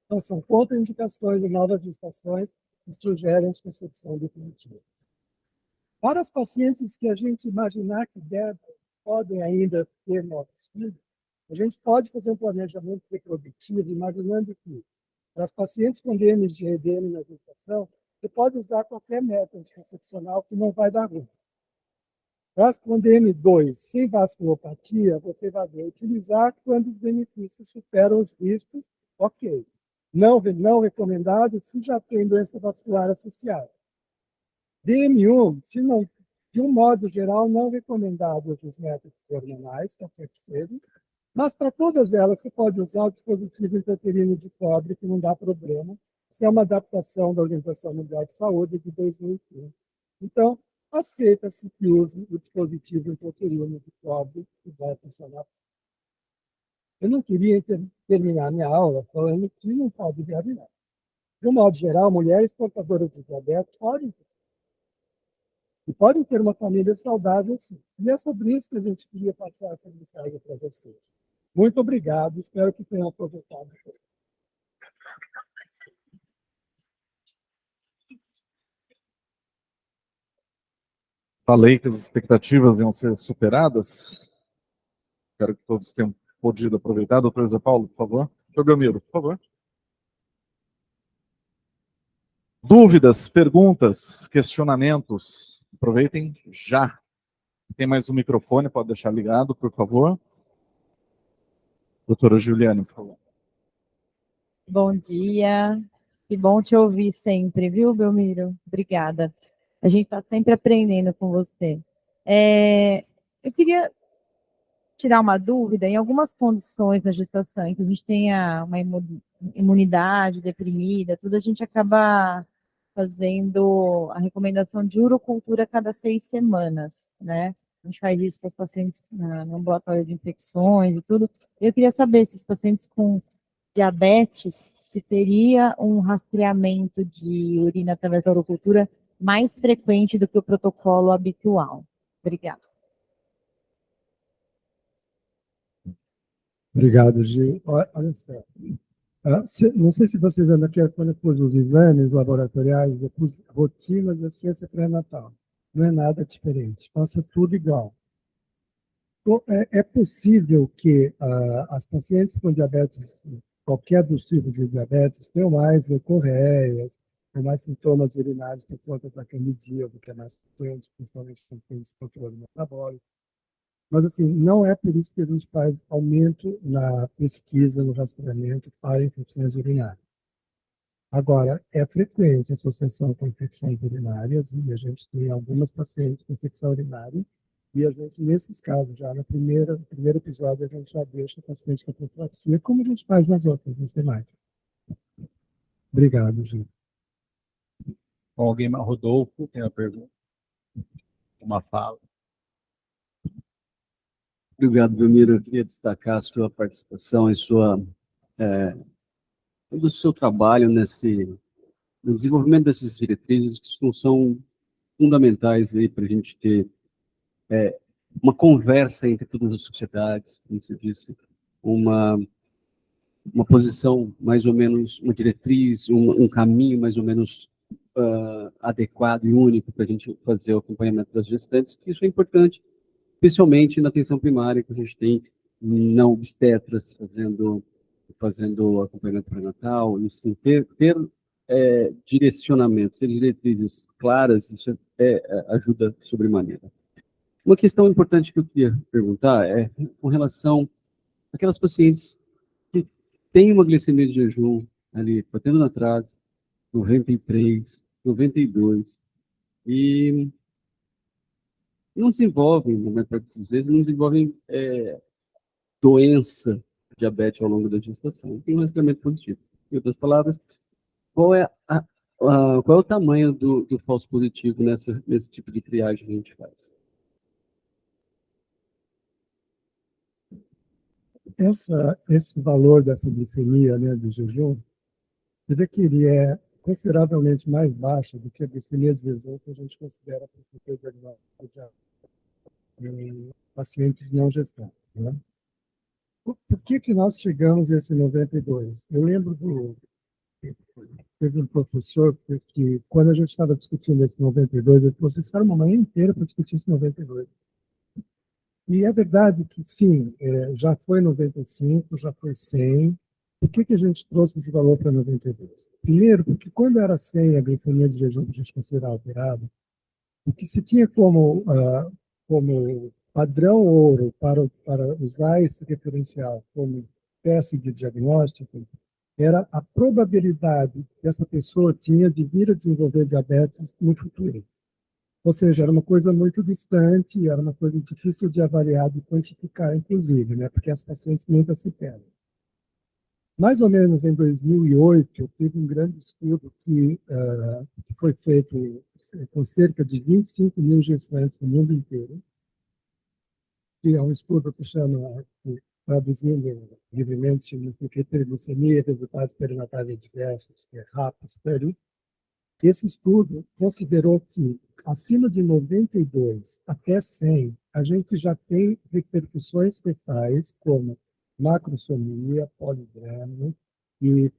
Então, são contraindicações de novas gestações que sugerem a concepção definitiva. Para as pacientes que a gente imaginar que podem ainda ter novos filhos, a gente pode fazer um planejamento reprodutivo imaginando que Para as pacientes com DMG e DM na gestação, você pode usar qualquer método anticoncepcional que não vai dar ruim. Para as com DM2 sem vasculopatia, você vai utilizar quando os benefícios superam os riscos, ok. Não recomendado se já tem doença vascular associada. DM1, se não, de um modo geral, não recomendado os métodos hormonais, qualquer que seja, mas para todas elas você pode usar o dispositivo intrauterino de cobre, que não dá problema. Isso é uma adaptação da Organização Mundial de Saúde de 2015. Então, aceita-se que use o dispositivo intrauterino de cobre, que vai funcionar. Eu não queria terminar minha aula falando que não pode engravidar. De um modo geral, mulheres portadoras de diabetes podem ter uma família saudável, sim. E é sobre isso que a gente queria passar essa mensagem para vocês. Muito obrigado, espero que tenham aproveitado. Falei que as expectativas iam ser superadas. Espero que todos tenham podido aproveitar. Doutor Zé Paulo, por favor. Doutor Belmiro, por favor. Dúvidas, perguntas, questionamentos? Aproveitem já. Tem mais um microfone, pode deixar ligado, por favor. Doutora Juliane, por favor. Bom dia. Que bom te ouvir sempre, viu, Belmiro? Obrigada. A gente está sempre aprendendo com você. Eu queria tirar uma dúvida. Em algumas condições da gestação, em que a gente tenha uma imunidade deprimida, tudo, a gente acaba fazendo a recomendação de urocultura a cada 6 semanas, né? A gente faz isso com os pacientes no ambulatório de infecções e tudo. Eu queria saber se os pacientes com diabetes, se teria um rastreamento de urina através da urocultura mais frequente do que o protocolo habitual. Obrigada. Obrigado, Gi. Olha só. Não sei se vocês vendo aqui, quando eu pus os exames laboratoriais, eu pus rotina da ciência pré-natal. Não é nada diferente, passa tudo igual. É possível que as pacientes com diabetes, qualquer dos tipos de diabetes, tenham mais leucorreias, tenham mais sintomas urinários por conta da candidíase, que é mais frequente, principalmente quando tem esse controle metabólico. Mas, assim, não é por isso que a gente faz aumento na pesquisa, no rastreamento para infecções urinárias. Agora, é frequente a associação com infecções urinárias, e a gente tem algumas pacientes com infecção urinária, e a gente, nesses casos, já no primeiro episódio, a gente já deixa o paciente com profilaxia, como a gente faz nas outras, nos demais. Obrigado, gente. Alguém, Rodolfo, tem uma pergunta? Uma fala. Obrigado, Belmiro. Eu queria destacar a sua participação e todo o seu trabalho no desenvolvimento dessas diretrizes, que são fundamentais para a gente ter uma conversa entre todas as sociedades, como você disse, uma posição mais ou menos, uma diretriz, um caminho mais ou menos adequado e único para a gente fazer o acompanhamento das gestantes, que isso é importante, especialmente na atenção primária, que a gente tem não obstetras fazendo acompanhamento pré-natal, isso, ter direcionamento, ter diretrizes claras, isso ajuda sobremaneira. Uma questão importante que eu queria perguntar é com relação àquelas pacientes que têm uma glicemia de jejum ali, batendo na trave, 93, 92, e não desenvolvem, na maior parte das vezes, não desenvolvem doença diabetes ao longo da gestação. Tem um rastreamento positivo. Em outras palavras, qual é o tamanho do falso positivo nesse tipo de triagem que a gente faz? Esse valor dessa glicemia, né, do jejum, você vê que ele é consideravelmente mais baixo do que a glicemia de jejum que a gente considera para o diagnóstico em pacientes não gestantes, né? Por que nós chegamos a esse 92? Eu lembro teve um professor que, quando a gente estava discutindo esse 92, ele falou: vocês ficaram uma manhã inteira para discutir esse 92. E é verdade que, sim, já foi 95, já foi 100, Por que a gente trouxe esse valor para 92? Primeiro, porque quando era 100, a glicemia de jejum a gente considerar alterada, o que se tinha como padrão ouro para usar esse referencial como peça de diagnóstico era a probabilidade que essa pessoa tinha de vir a desenvolver diabetes no futuro. Ou seja, era uma coisa muito distante, era uma coisa difícil de avaliar, de quantificar, inclusive, né? Porque as pacientes nunca se perdem. Mais ou menos em 2008, teve um grande estudo que foi feito com cerca de 25 mil gestantes no mundo inteiro, que é um estudo que chama, traduzindo livremente, significa hiperglicemia, resultados perinatais adversos, que é RAP Study. Esse estudo considerou que, acima de 92 até 100, a gente já tem repercussões fetais como macrosomia, polidremo e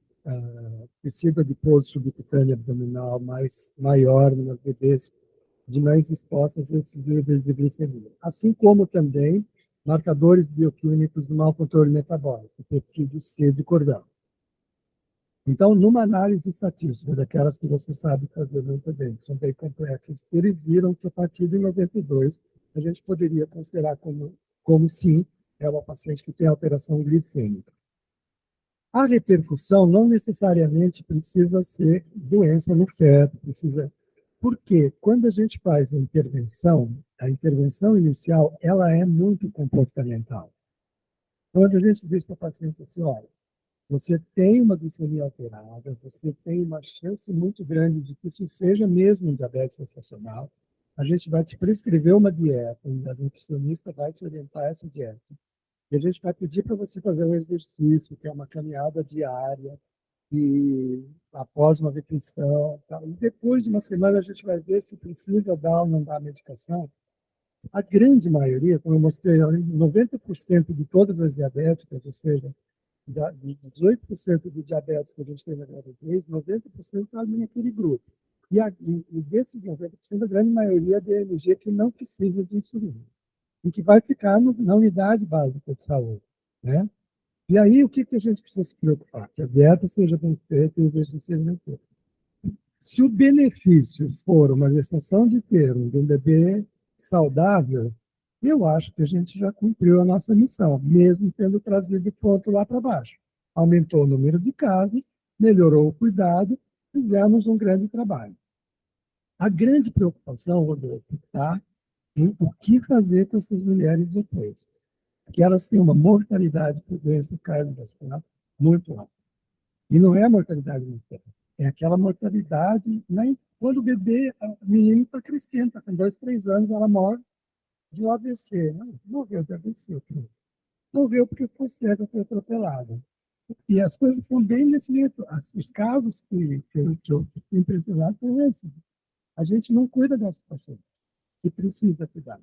tecido adiposo subcutâneo abdominal maior nos bebês de mais expostas a esses níveis de glicemia. Assim como também marcadores bioquímicos do mau controle metabólico, peptídeo C de cordão. Então, numa análise estatística, daquelas que você sabe fazer muito bem, que são bem complexas, eles viram que a partir de 92, a gente poderia considerar como sim, é uma paciente que tem alteração glicêmica. A repercussão não necessariamente precisa ser doença no feto, porque quando a gente faz a intervenção inicial, ela é muito comportamental. Quando a gente diz para o paciente assim, olha, você tem uma glicemia alterada, você tem uma chance muito grande de que isso seja mesmo um diabetes gestacional, a gente vai te prescrever uma dieta, a nutricionista vai te orientar essa dieta. E a gente vai pedir para você fazer um exercício, que é uma caminhada diária, e após uma refeição. Tá? E depois de uma semana, a gente vai ver se precisa dar ou não dar medicação. A grande maioria, como eu mostrei, 90% de todas as diabéticas, ou seja, de 18% de diabetes que a gente tem na gravidez, 90% está naquele grupo. E desses 90%, a grande maioria é DMG que não precisa de insulina. E que vai ficar na unidade básica de saúde, né? E aí, o que a gente precisa se preocupar? Que a dieta seja bem feita e o exercício seja bem feito. Se o benefício for uma gestação de ter um bebê saudável, eu acho que a gente já cumpriu a nossa missão, mesmo tendo trazido o ponto lá para baixo. Aumentou o número de casos, melhorou o cuidado, fizemos um grande trabalho. A grande preocupação, Rodolfo, está em o que fazer com essas mulheres depois. Que elas têm uma mortalidade por doença cardiovascular muito alta. E não é a mortalidade materna, é aquela mortalidade, né, quando o bebê, a menina está crescendo, está com 2, 3 anos, ela morre de um AVC. Não morreu de AVC. Morreu porque foi cega, foi atropelada. E as coisas são bem nesse jeito. Os casos que eu fiquei impressionado são esses. A gente não cuida dessa paciente, que precisa cuidar.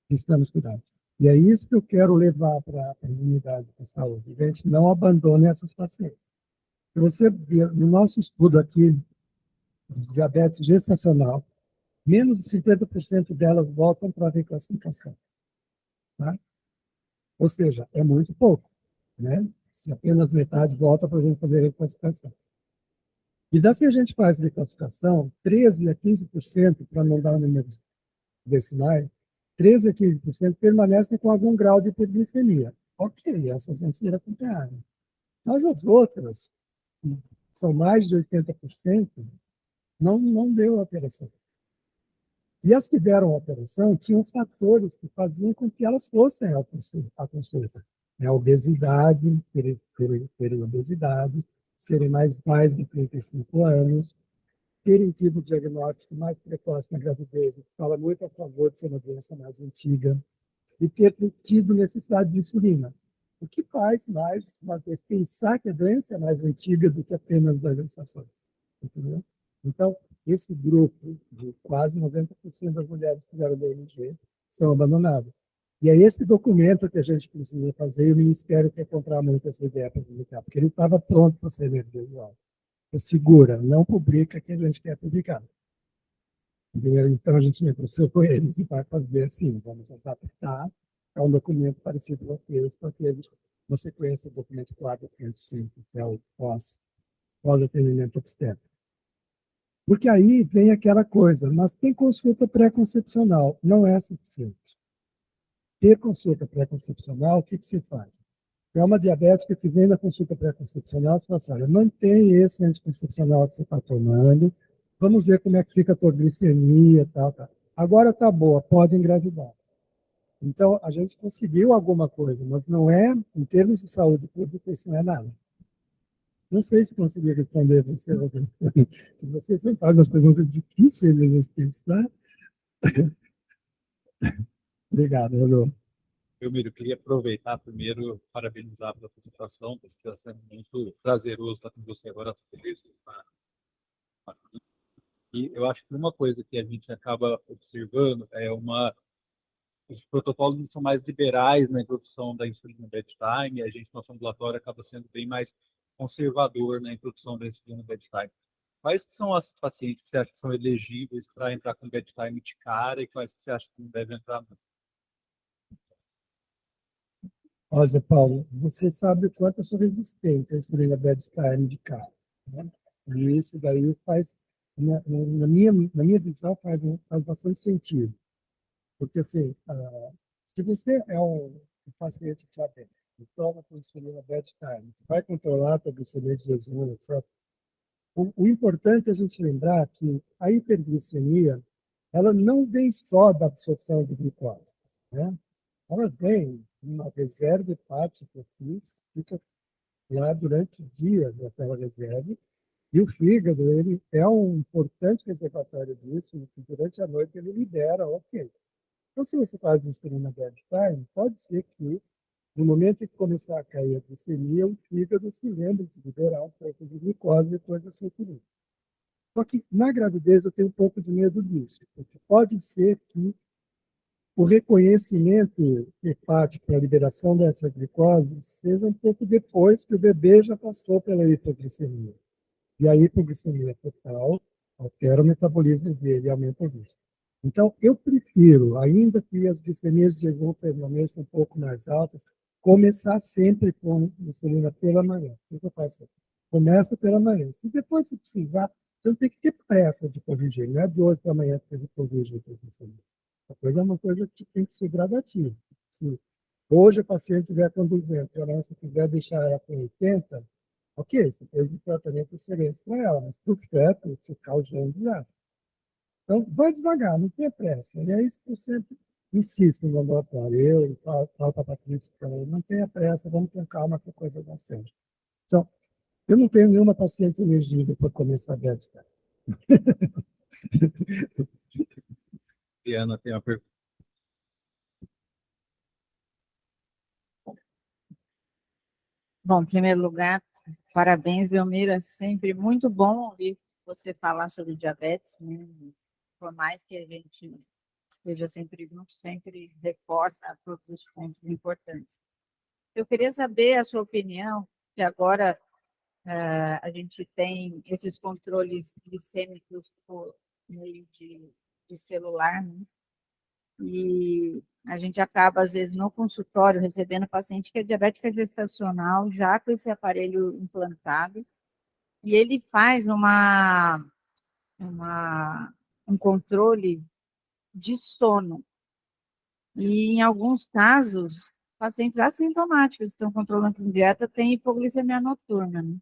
Precisamos cuidar. E é isso que eu quero levar para a comunidade da saúde. A gente não abandone essas pacientes. Se você ver no nosso estudo aqui, de diabetes gestacional, menos de 50% delas voltam para a reclassificação. Tá? Ou seja, é muito pouco, né? Se apenas metade volta para a gente fazer a reclassificação. E daí, se a gente faz reclassificação, 13 a 15%, para não dar números decimais, 13 a 15% permanecem com algum grau de hiperglicemia. Ok, essas vão ser acompanhadas. Mas as outras, que são mais de 80%, não deu alteração. E as que deram alteração tinham os fatores que faziam com que elas fossem à consulta. A obesidade, terem obesidade, serem mais de 35 anos, terem tido diagnóstico mais precoce na gravidez, o que fala muito a favor de ser uma doença mais antiga, e ter tido necessidade de insulina. O que faz mais, uma vez, pensar que a doença é mais antiga do que apenas da gestação. Entendeu? Então, esse grupo de quase 90% das mulheres que tiveram DMG são abandonadas. E é esse documento que a gente precisa fazer, e o Ministério quer comprar muito essa ideia para publicar, porque ele estava pronto para ser visual. Segura, não publica que a gente quer publicar. Então, a gente negociou com eles e vai fazer assim, vamos adaptar a um documento parecido com aqueles você conheça o documento 405, que é o pós-atendimento obstétrico. Porque aí vem aquela coisa, mas tem consulta pré-concepcional, não é suficiente. Ter consulta pré-concepcional, o que se faz? É uma diabética que vem na consulta pré-concepcional, você fala assim, olha, mantém esse anticoncepcional que você está tomando, vamos ver como é que fica a tua glicemia, tal. Agora está boa, pode engravidar. Então, a gente conseguiu alguma coisa, mas não é, em termos de saúde pública, isso não é nada. Não sei se consegui responder você, Rodrigo. Você sempre faz umas perguntas difíceis, né? Obrigado, Rodolfo. Belmiro, eu queria aproveitar primeiro parabenizar pela apresentação, porque está sendo muito prazeroso estar com você agora às três. E eu acho que uma coisa que a gente acaba observando é os protocolos são mais liberais na introdução da insulina bedtime, e a gente, nosso ambulatório, acaba sendo bem mais conservador na introdução da insulina bedtime. Quais que são as pacientes que você acha que são elegíveis para entrar com bedtime de cara e quais que você acha que não devem entrar? Ó, Zé Paulo, você sabe o quanto eu sou resistente à insulina bedtime de cara, né? E isso daí faz, na minha visão, faz bastante sentido. Porque, assim, se você é um paciente diabético, que toma com insulina bedtime, vai controlar a tua glicemia de jejum, etc. O importante é a gente lembrar que a hiperglicemia, ela não vem só da absorção de glicose, né? Ela vem uma reserva hepática que eu fiz, fica lá durante o dia naquela reserva, e o fígado, ele é um importante reservatório disso, e durante a noite ele libera, ok. Então, se você faz insulina bedtime, pode ser que, no momento em que começar a cair a glicemia, o fígado se lembre de liberar um pouco de glicose depois desse equilíbrio. Só que, na gravidez, eu tenho um pouco de medo disso, porque pode ser que o reconhecimento hepático para a liberação dessa glicose seja um pouco depois que o bebê já passou pela hipoglicemia. E a hipoglicemia total altera o metabolismo dele e aumenta o risco. Então, eu prefiro, ainda que as glicemias de jejum permaneçam um pouco mais altas, começar sempre com insulina pela manhã. O que eu faço? Começa pela manhã. Se depois você precisar, você não tem que ter pressa de corrigir. Não é de hoje para amanhã que você corrige a glicemia. A coisa é uma coisa que tem que ser gradativa. Se hoje a paciente estiver com 200 e amanhã você quiser deixar ela com 80, ok, você fez um tratamento excelente para ela, mas para o feto, você causou um desastre. Então, vai devagar, não tenha pressa. E é isso que eu sempre insisto no laboratório. Eu e falo para a Patrícia também, não tenha pressa, vamos com calma que a coisa dá certo. Então, eu não tenho nenhuma paciente elegível para começar a bedtime. Ana tem uma pergunta. Bom, em primeiro lugar, parabéns, Belmiro. É sempre muito bom ouvir você falar sobre diabetes, né? Por mais que a gente esteja sempre junto, sempre reforça todos os pontos importantes. Eu queria saber a sua opinião, que agora a gente tem esses controles glicêmicos por meio de celular, né? E a gente acaba, às vezes, no consultório, recebendo paciente que é diabética gestacional, já com esse aparelho implantado, e ele faz um controle de sono. E, em alguns casos, pacientes assintomáticos estão controlando com dieta têm hipoglicemia noturna, né?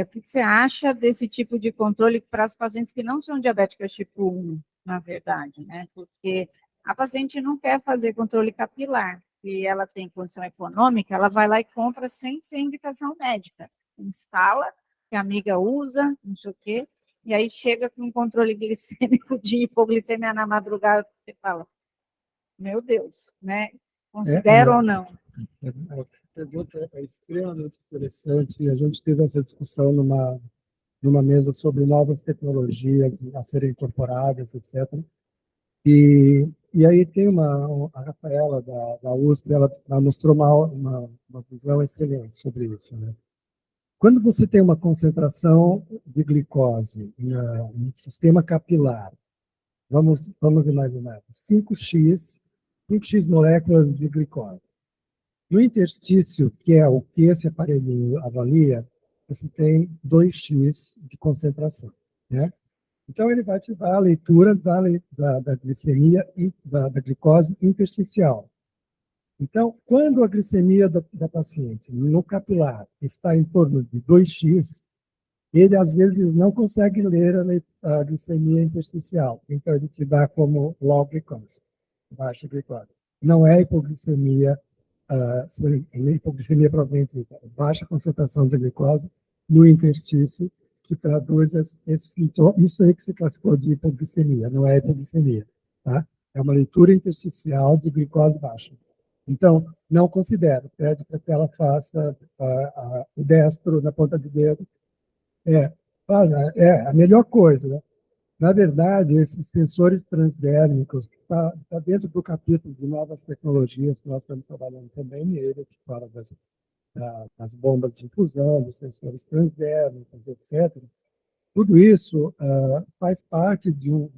O que você acha desse tipo de controle para as pacientes que não são diabéticas tipo 1, na verdade, né? Porque a paciente não quer fazer controle capilar, e ela tem condição econômica, ela vai lá e compra sem ser indicação médica. Instala, que a amiga usa, não sei o quê, e aí chega com um controle glicêmico de hipoglicemia na madrugada, você fala, meu Deus, né? Considera ou não? A pergunta é extremamente interessante e a gente teve essa discussão numa mesa sobre novas tecnologias a serem incorporadas, etc. E aí tem a Rafaela da USP, ela mostrou uma visão excelente sobre isso, né? Quando você tem uma concentração de glicose no sistema capilar, vamos imaginar 5x moléculas de glicose. No interstício, que é o que esse aparelho avalia, você tem 2x de concentração, né? Então, ele vai te dar a leitura da glicemia e da glicose intersticial. Então, quando a glicemia da paciente no capilar está em torno de 2x, ele às vezes não consegue ler a glicemia intersticial. Então, ele te dá como low glicose, baixa glicose. Não é hipoglicemia, hipoglicemia provavelmente baixa concentração de glicose no interstício, que traduz esse sintoma. Isso aí que se classificou de hipoglicemia, não é hipoglicemia, tá? É uma leitura intersticial de glicose baixa. Então, não considero. Pede para que ela faça o destro na ponta do dedo. É a melhor coisa, né? Na verdade, esses sensores transdérmicos, está dentro do capítulo de novas tecnologias, que nós estamos trabalhando também nele, que fala das bombas de infusão, dos sensores transdérmicos, etc. Tudo isso faz parte de um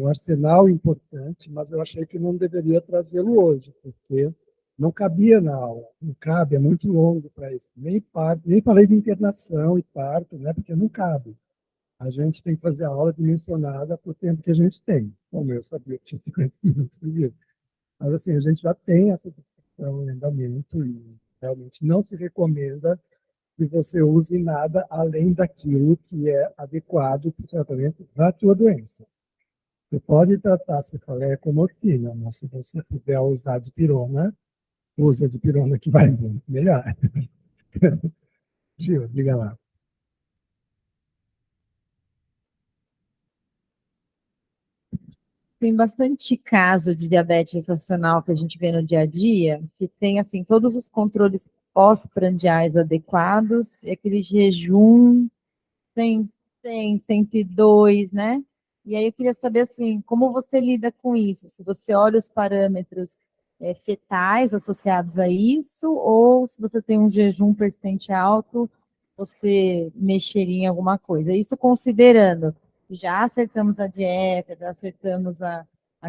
arsenal importante, mas eu achei que não deveria trazê-lo hoje, porque não cabia na aula, não cabe, é muito longo para isso. Nem falei de internação e parto, né, porque não cabe. A gente tem que fazer a aula dimensionada para o tempo que a gente tem. Como eu sabia que tinha 50 minutos de vídeo. Mas, assim, a gente já tem essa discussão em andamento e realmente não se recomenda que você use nada além daquilo que é adequado para o tratamento da tua doença. Você pode tratar cefaleia com morfina, mas se você puder usar dipirona, usa dipirona que vai muito melhor. Gil, diga lá. Tem bastante caso de diabetes gestacional que a gente vê no dia a dia, que tem, assim, todos os controles pós-prandiais adequados, e aquele jejum tem 102, né? E aí eu queria saber, assim, como você lida com isso? Se você olha os parâmetros fetais associados a isso, ou se você tem um jejum persistente alto, você mexeria em alguma coisa. Isso considerando já acertamos a dieta, já acertamos a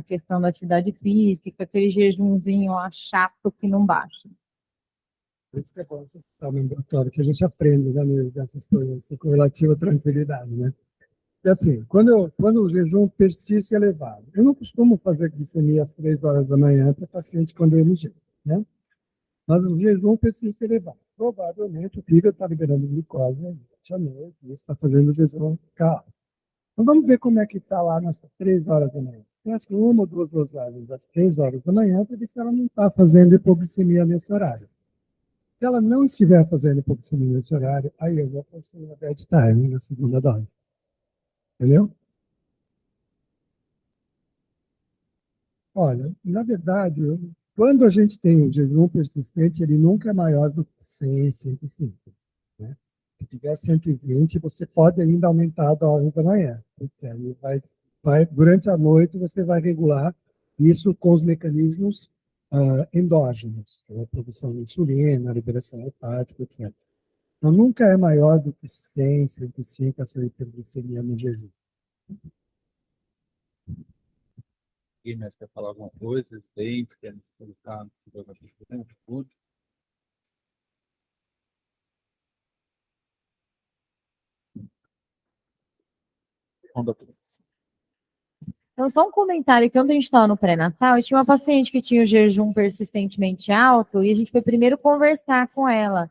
questão da atividade física, com aquele jejumzinho lá chato que não baixa. Por isso que é bom estar no laboratório, que a gente aprende, né, dessas coisas, assim, com relativa tranquilidade, né? E assim, quando o jejum persiste elevado, eu não costumo fazer glicemia às 3 horas da manhã para paciente quando MG, né? Mas o jejum persiste elevado. Provavelmente o fígado está liberando glicose à noite, e isso está fazendo o jejum ficar alto. Então vamos ver como é que está lá nessas 3 horas da manhã. Tem acho que 1 ou 2 dosagens às 3 horas da manhã para ver se ela não está fazendo hipoglicemia nesse horário. Se ela não estiver fazendo hipoglicemia nesse horário, aí eu vou fazer a bedtime na segunda dose. Entendeu? Olha, na verdade, quando a gente tem um jejum persistente, ele nunca é maior do que 100, 105. Né? Se tiver 120, você pode ainda aumentar a dose da manhã. Porque aí durante a noite você vai regular isso com os mecanismos endógenos, a produção de insulina, a liberação hepática, etc. Então, nunca é maior do que 100, 105 essa hiperglicemia no jejum. Alguém mais quer falar alguma coisa? Residentes, querem colocar no tudo? Então, só um comentário que ontem a gente estava no pré-natal e tinha uma paciente que tinha o jejum persistentemente alto e a gente foi primeiro conversar com ela.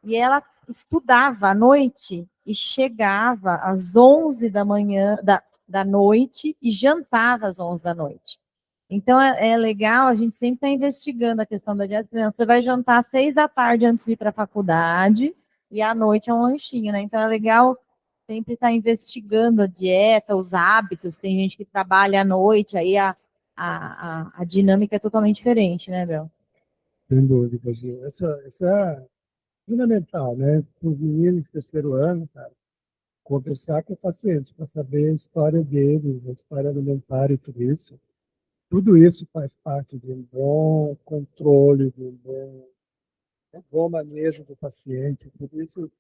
E ela estudava à noite e chegava às 11 da manhã, da noite e jantava às 11 da noite. Então, é legal, a gente sempre está investigando a questão da dieta. Você vai jantar às 6 da tarde antes de ir para a faculdade e à noite é um lanchinho, né? Então, é legal sempre estar investigando a dieta, os hábitos. Tem gente que trabalha à noite, aí a dinâmica é totalmente diferente, né, Bel? Sem dúvida, Gil. Essa é fundamental, né? Para os meninos de terceiro ano, cara, conversar com o paciente para saber a história dele, a história alimentar e tudo isso. Tudo isso faz parte de um bom controle, de um bom manejo do paciente.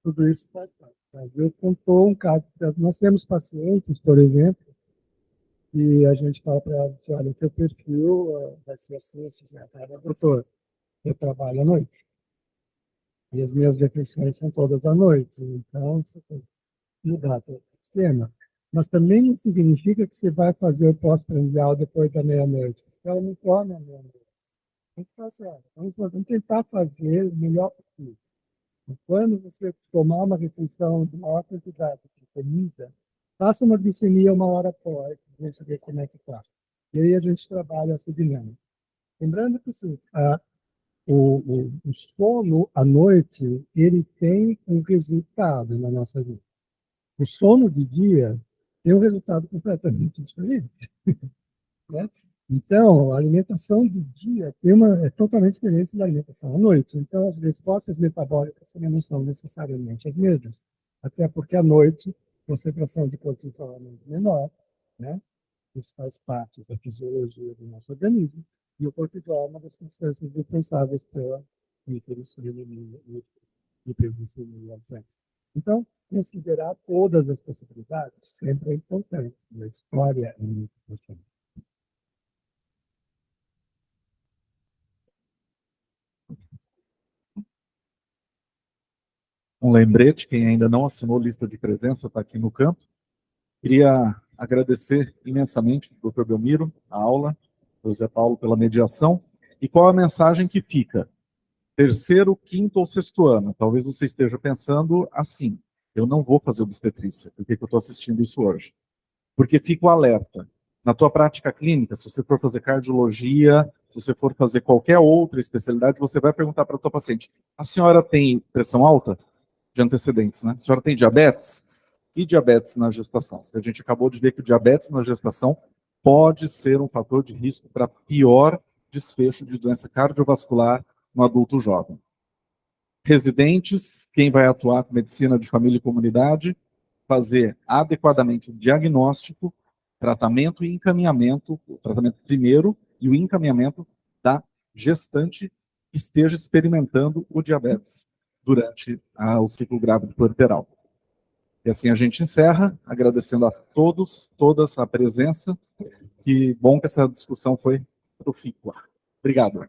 Tudo isso faz parte. A gente contou um caso. Nós temos pacientes, por exemplo, e a gente fala para ela, olha, o teu perfil vai ser assim, assim, tá, doutor? eu trabalho à noite. E as minhas refeições são todas à noite. Então, você tem que mudar o esquema. Mas também não significa que você vai fazer o pós-prandial depois da meia-noite. Ela não come à meia-noite. Tem que fazer, olha, vamos tentar fazer o melhor possível. E quando você tomar uma refeição de maior quantidade de comida, faça uma glicemia 1 hora após, para a gente ver como é que está. E aí a gente trabalha essa dinâmica. Lembrando que assim, o sono à noite, ele tem um resultado na nossa vida. O sono de dia tem um resultado completamente diferente. Né? Então, a alimentação do dia é totalmente diferente da alimentação à noite. Então, as respostas metabólicas também não são necessariamente as mesmas. Até porque à noite, a concentração de cortisol é muito menor, né? Isso faz parte da fisiologia do nosso organismo. E o cortisol é uma das substâncias responsáveis pela hiperinsulinemia, hiperglicemia, etc. Então, considerar todas as possibilidades sempre é importante. A história é muito importante. Um lembrete, quem ainda não assinou lista de presença está aqui no canto. Queria agradecer imensamente ao Dr. Belmiro, a aula, ao Zé Paulo pela mediação. E qual a mensagem que fica? Terceiro, quinto ou sexto ano. Talvez você esteja pensando assim, eu não vou fazer obstetrícia. Por que eu estou assistindo isso hoje? Porque fica o alerta. Na tua prática clínica, se você for fazer cardiologia, se você for fazer qualquer outra especialidade, você vai perguntar para a tua paciente, a senhora tem pressão alta? De antecedentes, né? A senhora tem diabetes? E diabetes na gestação? A gente acabou de ver que o diabetes na gestação pode ser um fator de risco para pior desfecho de doença cardiovascular no adulto jovem. Residentes, quem vai atuar com medicina de família e comunidade, fazer adequadamente o diagnóstico, tratamento e encaminhamento, o tratamento primeiro e o encaminhamento da gestante que esteja experimentando o diabetes durante o ciclo grávido puerperal. E assim a gente encerra, agradecendo a todos, todas a presença. Que bom que essa discussão foi profícua. Obrigado.